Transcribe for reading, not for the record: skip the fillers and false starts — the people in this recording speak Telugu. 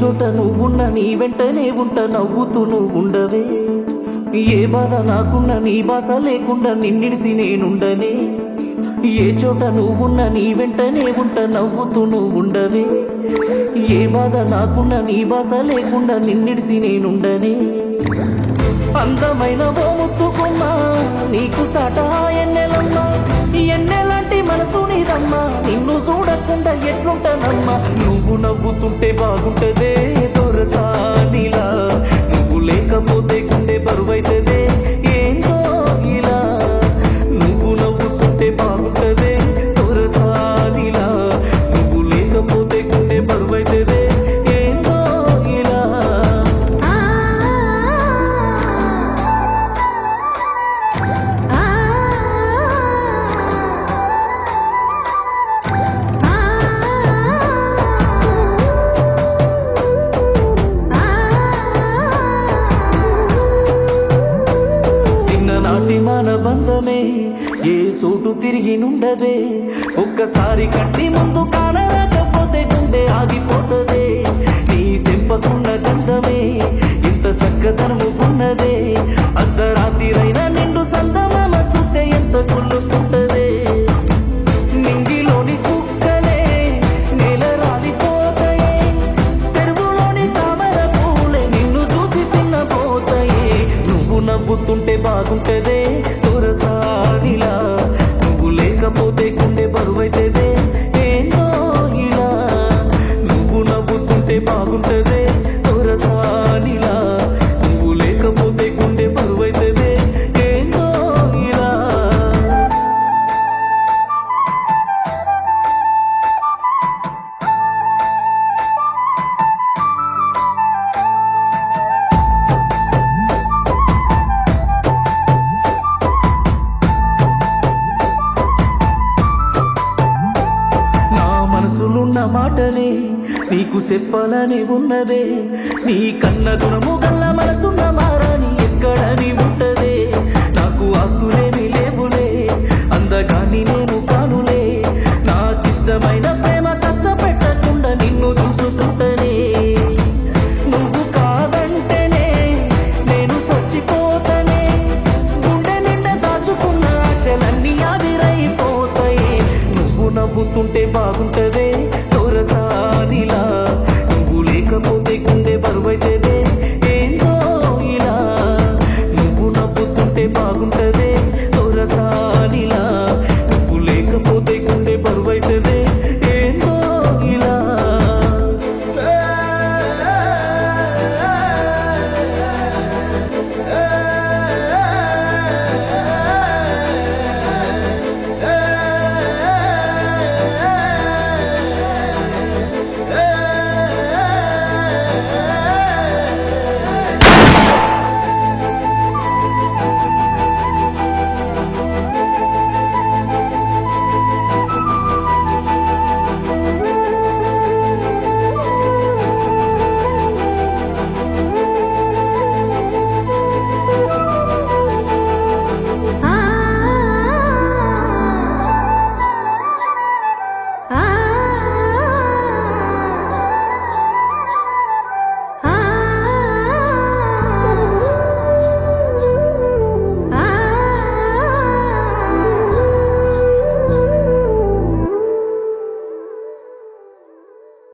చోట నువ్వున్న నీ వెంటనే ఉంట నవ్వుతూ నువ్వుండవే ఏ బాధ నాకున్న నీ బాస లేకుండా నిన్నిడిసి నేనుండనే ఏ చోట నువ్వున్న నీ వెంటనే ఉంట నవ్వుతూ నువ్వుండవే ఏ బాధ నాకున్న నీ బాస లేకుండా నిన్నిడిసి నేనుండనే అందమైన ఓ ముత్తుకుమ్మా నీకు సాట ఎన్నెలమ్మా ఎన్నెలాంటి మనసు నీదమ్మా నిన్ను చూడకుండా ఎట్లుంటానమ్మా నువ్వు నవ్వుతుంటే బాగుంటదే దొరసానిలా నువ్వు లేకపోతే గుండె బరువైతదే ఏందో ఇలా నువ్వు నవ్వుతుంటే బాగుంటదే దొరసానిలా నువ్వు లేకపోతే గుండె బరువైతదే ఏందో ఇలా నాటి మన బంధమే ఏ సోటు తిరిగి నుండదే ఒక్కసారి కంటి ముందు కానరాకపోతే గుండె ఆగిపోతదే నీ సెంపకున్న గంధమే ఇంత చక్కదనము ఉన్నదే అర్ధరాత్రిరైనా నిండు సందమామ సుత్తే ఎంత కుళ్ళుకుంటదే నింగిలోని సుక్కలే నేల రాలిపోతాయే చెరువులోని తామర పూలే నిన్ను చూసి చిన్నపోతాయే నువ్వు నవ్వుతుంటే బాగుంటదే దొరసానిలా నువ్వు లేకపోతే గుండె బరువైతదే ఏందో ఇలా నువ్వు నవ్వుతుంటే బాగుంటదే దొరసానిలా నువ్వు లేకపోతే గుండె బరువైతదే ఏందో ఇలా మనసులున్న మాటనే నీకు చెప్పాలని ఉన్నదే నీ కన్న గుణము గల్ల మనసున్న మారాని ఎక్కడని ఉంటదే నాకు ఆస్తులే